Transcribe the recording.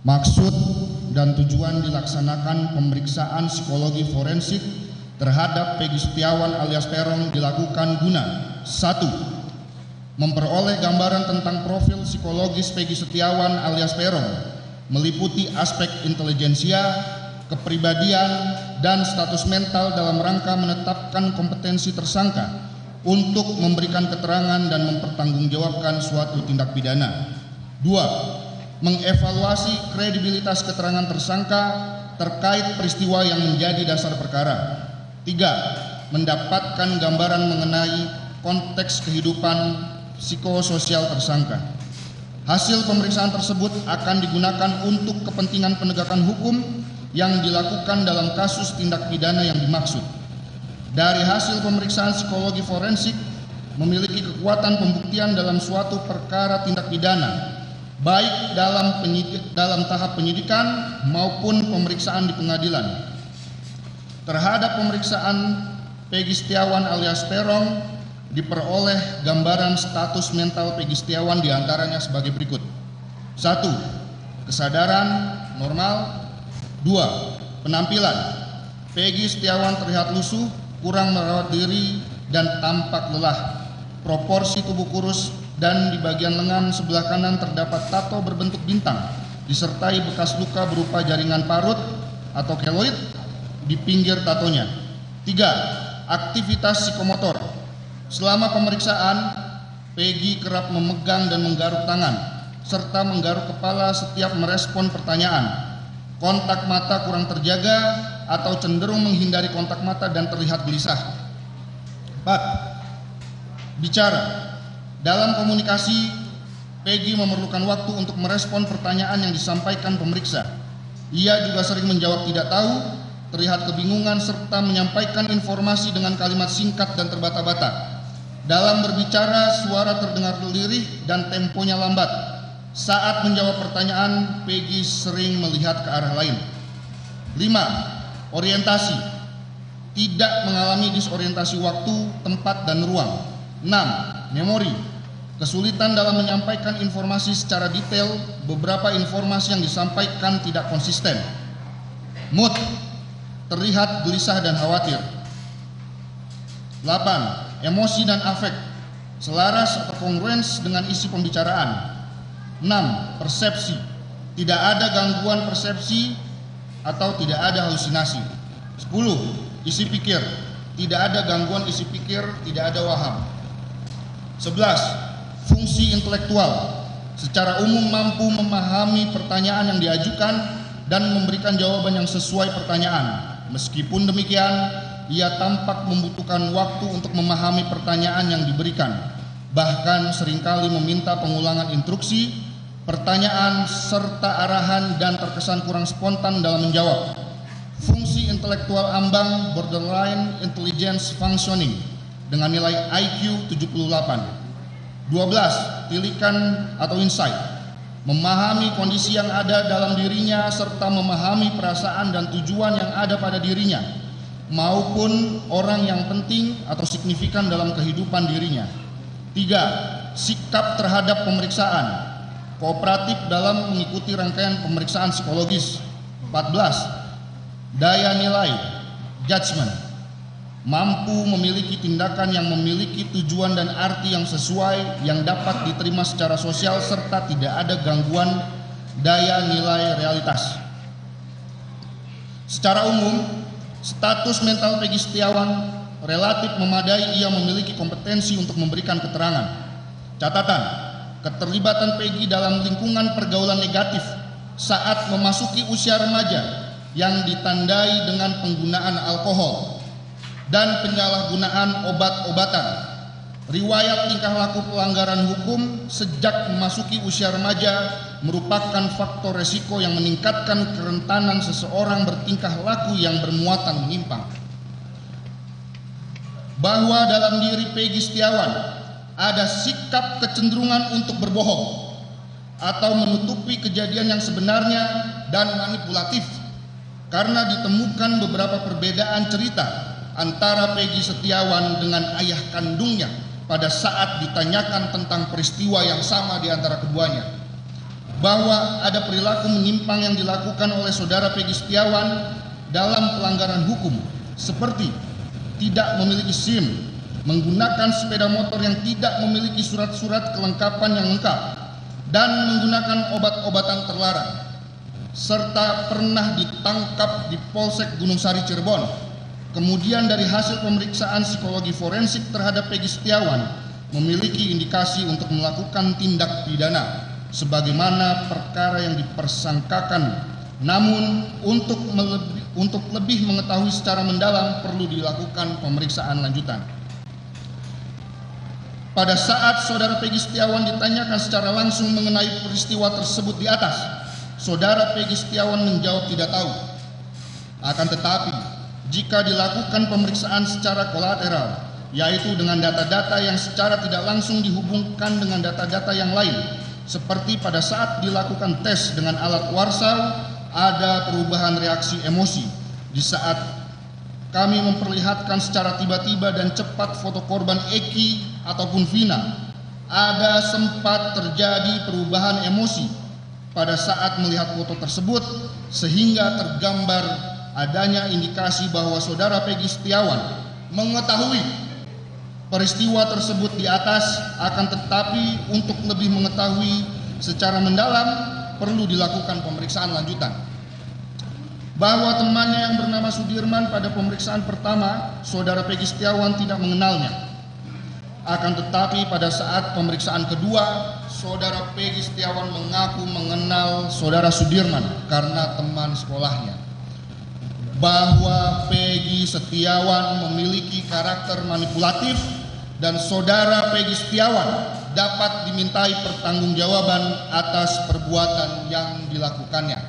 Maksud dan tujuan dilaksanakan pemeriksaan psikologi forensik terhadap Peggy Setiawan alias Peron dilakukan guna: 1. Memperoleh gambaran tentang profil psikologis Peggy Setiawan alias Peron, meliputi aspek intelijensia, kepribadian, dan status mental dalam rangka menetapkan kompetensi tersangka untuk memberikan keterangan dan mempertanggungjawabkan suatu tindak pidana. 2. Mengevaluasi kredibilitas keterangan tersangka terkait peristiwa yang menjadi dasar perkara. 3. Mendapatkan gambaran mengenai konteks kehidupan psikososial tersangka. Hasil pemeriksaan tersebut akan digunakan untuk kepentingan penegakan hukum yang dilakukan dalam kasus tindak pidana yang dimaksud. Dari hasil pemeriksaan psikologi forensik memiliki kekuatan pembuktian dalam suatu perkara tindak pidana, baik dalam tahap penyidikan maupun pemeriksaan di pengadilan. Terhadap pemeriksaan Peggy Setiawan alias Peron diperoleh gambaran status mental Peggy Setiawan diantaranya sebagai berikut: 1. Kesadaran normal. 2. Penampilan: Peggy Setiawan terlihat lusuh, kurang merawat diri, dan tampak lelah. Proporsi tubuh kurus dan di bagian lengan sebelah kanan terdapat tato berbentuk bintang disertai bekas luka berupa jaringan parut atau keloid di pinggir tatonya. 3. Aktivitas psikomotor: selama pemeriksaan, Peggy kerap memegang dan menggaruk tangan serta menggaruk kepala setiap merespon pertanyaan. Kontak mata kurang terjaga atau cenderung menghindari kontak mata dan terlihat gelisah. 4. Bicara: dalam komunikasi, Peggy memerlukan waktu untuk merespon pertanyaan yang disampaikan pemeriksa. Ia juga sering menjawab tidak tahu, terlihat kebingungan, serta menyampaikan informasi dengan kalimat singkat dan terbata-bata. Dalam berbicara, suara terdengar lirih dan temponya lambat. Saat menjawab pertanyaan, Peggy sering melihat ke arah lain. 5. Orientasi: tidak mengalami disorientasi waktu, tempat, dan ruang. 6. Memori: kesulitan dalam menyampaikan informasi secara detail, beberapa informasi yang disampaikan tidak konsisten. Mood: terlihat gelisah dan khawatir. 8. Emosi dan afek: selaras atau kongruens dengan isi pembicaraan. 6. Persepsi: tidak ada gangguan persepsi atau tidak ada halusinasi. 10. Isi pikir: tidak ada gangguan isi pikir, tidak ada waham. 11. Fungsi intelektual: secara umum mampu memahami pertanyaan yang diajukan dan memberikan jawaban yang sesuai pertanyaan. Meskipun demikian, ia tampak membutuhkan waktu untuk memahami pertanyaan yang diberikan, bahkan seringkali meminta pengulangan instruksi, pertanyaan, serta arahan, dan terkesan kurang spontan dalam menjawab. Fungsi intelektual ambang borderline intelligence functioning dengan nilai IQ 78. 12. Tilikan atau insight: memahami kondisi yang ada dalam dirinya serta memahami perasaan dan tujuan yang ada pada dirinya maupun orang yang penting atau signifikan dalam kehidupan dirinya. 3. Sikap terhadap pemeriksaan: kooperatif dalam mengikuti rangkaian pemeriksaan psikologis. 14. Daya nilai judgment: mampu memiliki tindakan yang memiliki tujuan dan arti yang sesuai, yang dapat diterima secara sosial, serta tidak ada gangguan daya nilai realitas. Secara umum, status mental Peggy Setiawan relatif memadai. Ia memiliki kompetensi untuk memberikan keterangan. Catatan: keterlibatan Peggy dalam lingkungan pergaulan negatif saat memasuki usia remaja yang ditandai dengan penggunaan alkohol dan penyalahgunaan obat-obatan, riwayat tingkah laku pelanggaran hukum sejak memasuki usia remaja merupakan faktor resiko yang meningkatkan kerentanan seseorang bertingkah laku yang bermuatan menyimpang. Bahwa dalam diri Peggy Setiawan ada sikap kecenderungan untuk berbohong atau menutupi kejadian yang sebenarnya dan manipulatif, karena ditemukan beberapa perbedaan cerita antara Peggy Setiawan dengan ayah kandungnya pada saat ditanyakan tentang peristiwa yang sama di antara keduanya. bahwa ada perilaku menyimpang yang dilakukan oleh saudara Peggy Setiawan dalam pelanggaran hukum, seperti tidak memiliki SIM, menggunakan sepeda motor yang tidak memiliki surat-surat kelengkapan yang lengkap, dan menggunakan obat-obatan terlarang, serta pernah ditangkap di Polsek Gunung Sari Cirebon. Kemudian dari hasil pemeriksaan psikologi forensik terhadap Peggy Setiawan memiliki indikasi untuk melakukan tindak pidana sebagaimana perkara yang dipersangkakan, namun untuk lebih mengetahui secara mendalam perlu dilakukan pemeriksaan lanjutan. Pada saat saudara Peggy Setiawan ditanyakan secara langsung mengenai peristiwa tersebut di atas, saudara Peggy Setiawan menjawab tidak tahu. Akan tetapi, jika dilakukan pemeriksaan secara kolateral, yaitu dengan data-data yang secara tidak langsung dihubungkan dengan data-data yang lain, seperti pada saat dilakukan tes dengan alat warsau, ada perubahan reaksi emosi. Di saat kami memperlihatkan secara tiba-tiba dan cepat foto korban Eki ataupun Vina, ada sempat terjadi perubahan emosi pada saat melihat foto tersebut, sehingga tergambar adanya indikasi bahwa saudara Peggy Setiawan mengetahui peristiwa tersebut di atas. Akan tetapi untuk lebih mengetahui secara mendalam perlu dilakukan pemeriksaan lanjutan. Bahwa temannya yang bernama Sudirman pada pemeriksaan pertama, saudara Peggy Setiawan tidak mengenalnya. Akan tetapi pada saat pemeriksaan kedua, saudara Peggy Setiawan mengaku mengenal saudara Sudirman karena teman sekolahnya. Bahwa Peggy Setiawan memiliki karakter manipulatif dan saudara Peggy Setiawan dapat dimintai pertanggungjawaban atas perbuatan yang dilakukannya.